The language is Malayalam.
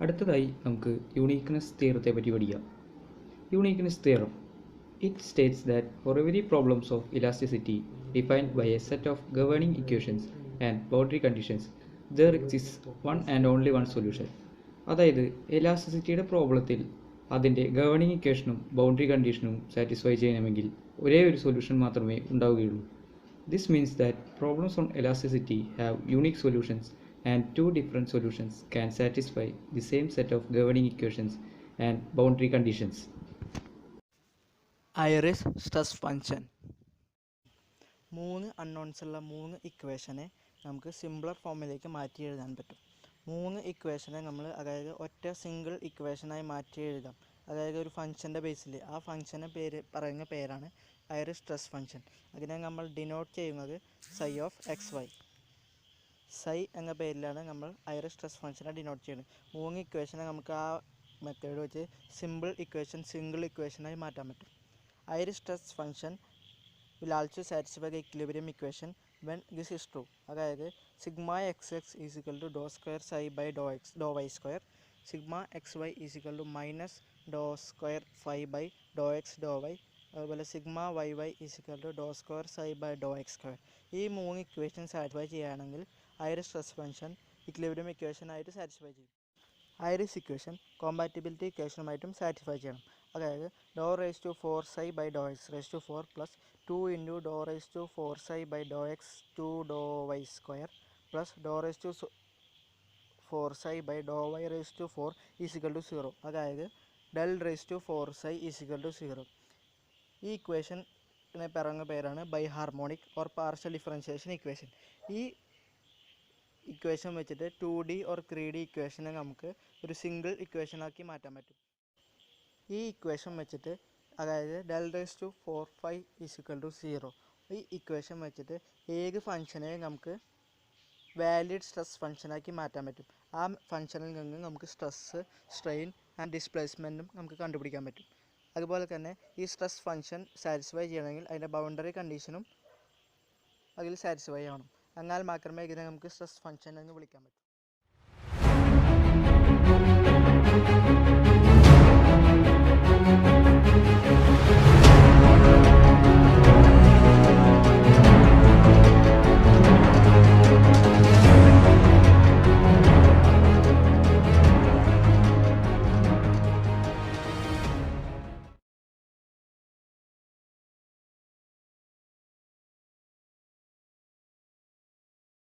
അടുത്തതായി നമുക്ക് യൂണീക്ക്നെസ് തിയറത്തെ പറ്റി പഠിക്കാം. Uniqueness theorem. It states that for every problems of elasticity defined by a set of governing equations and boundary conditions, there exists one and only one solution. അതായത് എലാസ്റ്റിസിറ്റിയുടെ പ്രോബ്ലത്തിൽ അതിൻ്റെ ഗവേണിംഗ് ഇക്വേഷനും ബൗണ്ടറി കണ്ടീഷനും സാറ്റിസ്ഫൈ ചെയ്യണമെങ്കിൽ ഒരേ ഒരു സൊല്യൂഷൻ മാത്രമേ ഉണ്ടാവുകയുള്ളൂ. This means that problems on elasticity have unique solutions and two different solutions can satisfy the same set of governing equations and boundary conditions. Airy's stress function. 3 അൺനോൺസുള്ള 3 ഇക്വേഷനെ നമുക്ക് സിംപ്ലർ ഫോമിലേക്ക് മാറ്റി എഴുതാൻ പറ്റും. 3 ഇക്വേഷനെ നമ്മൾ അതായത് ഒറ്റ സിംഗിൾ ഇക്വേഷനായി മാറ്റി എഴുതാം. അതായത് ഒരു ഫംഗ്ഷൻ്റെ ബേസിൽ ആ ഫംഗ്ഷൻ്റെ പറയുന്ന പേരാണ് ഐറിസ് സ്ട്രെസ് ഫംഗ്ഷൻ. അതിനെ നമ്മൾ ഡിനോട്ട് ചെയ്യുന്നത് സൈ ഓഫ് എക്സ് വൈ. സൈ എന്ന പേരിലാണ് നമ്മൾ ഐറിസ് സ്ട്രെസ് ഫംഗ്ഷനെ ഡിനോട്ട് ചെയ്യുന്നത്. 3 ഇക്വേഷനെ നമുക്ക് ആ മെത്തേഡ് വെച്ച് സിംഗിൾ ഇക്വേഷനായി മാറ്റാൻ പറ്റും. Irish stress function will also satisfy the equilibrium equation when this is true. അതായത് sigma xx is equal to dou square psi by dou y square, sigma xy is equal to minus dou square phi by dou x dou y, അതുപോലെ sigma yy is equal to dou square psi by dou x square. ഈ 3 ഇക്വേഷൻ സാറ്റിസ്ഫൈ ചെയ്യുകയാണെങ്കിൽ iris stress function equilibrium equation ആയിട്ട് സാറ്റിസ്ഫൈ ചെയ്യും. ഐറിസ് ഇക്വേഷൻ കോമ്പാറ്റിബിലിറ്റി ഇക്വേഷനുമായിട്ടും സാറ്റിസ്ഫൈ ചെയ്യണം. അതായത് ഡോ raise to 4 psi by dou x raised to 4 plus 2 into dou raised to 4 psi by dou x 2 dou y square plus dou raised to 4 psi by dou y raised to 4 is equal to 0. അതായത് del raised to 4 psi is equal to 0. ഈ ഇക്വേഷനെ പറയുന്ന പേരാണ് ബൈഹാർമോണിക് ഓർ പാർഷ്യൽ ഡിഫറൻഷിയേഷൻ ഇക്വേഷൻ. ഈ ഇക്വേഷൻ വെച്ചിട്ട് 2D or 3D ഇക്വേഷനെ നമുക്ക് ഒരു സിംഗിൾ ഇക്വേഷനാക്കി മാറ്റാൻ പറ്റും. ഈ ഇക്വേഷൻ വെച്ചിട്ട് അതായത് del raise to 4 is equal to 0 ഈ ഇക്വേഷൻ വെച്ചിട്ട് ഏത് ഫംഗ്ഷനെ നമുക്ക് വാലിഡ് സ്ട്രെസ് ഫംഗ്ഷനാക്കി മാറ്റാൻ പറ്റും. ആ ഫംഗ്ഷനിൽ നിന്ന് നമുക്ക് സ്ട്രെസ്, സ്ട്രെയിൻ ആൻഡ് ഡിസ്പ്ലേസ്മെൻറ്റും നമുക്ക് കണ്ടുപിടിക്കാൻ പറ്റും. അതുപോലെ തന്നെ ഈ സ്ട്രെസ് ഫംഗ്ഷൻ സാറ്റിസ്ഫൈ ചെയ്യണമെങ്കിൽ അതിൻ്റെ ബൗണ്ടറി കണ്ടീഷനും അതിൽ സാറ്റിസ്ഫൈ ആവണം. എന്നാൽ മാത്രമേ ഇതിനെ നമുക്ക് സ്ട്രെസ് ഫംഗ്ഷൻ എന്ന് വിളിക്കാൻ പറ്റൂ.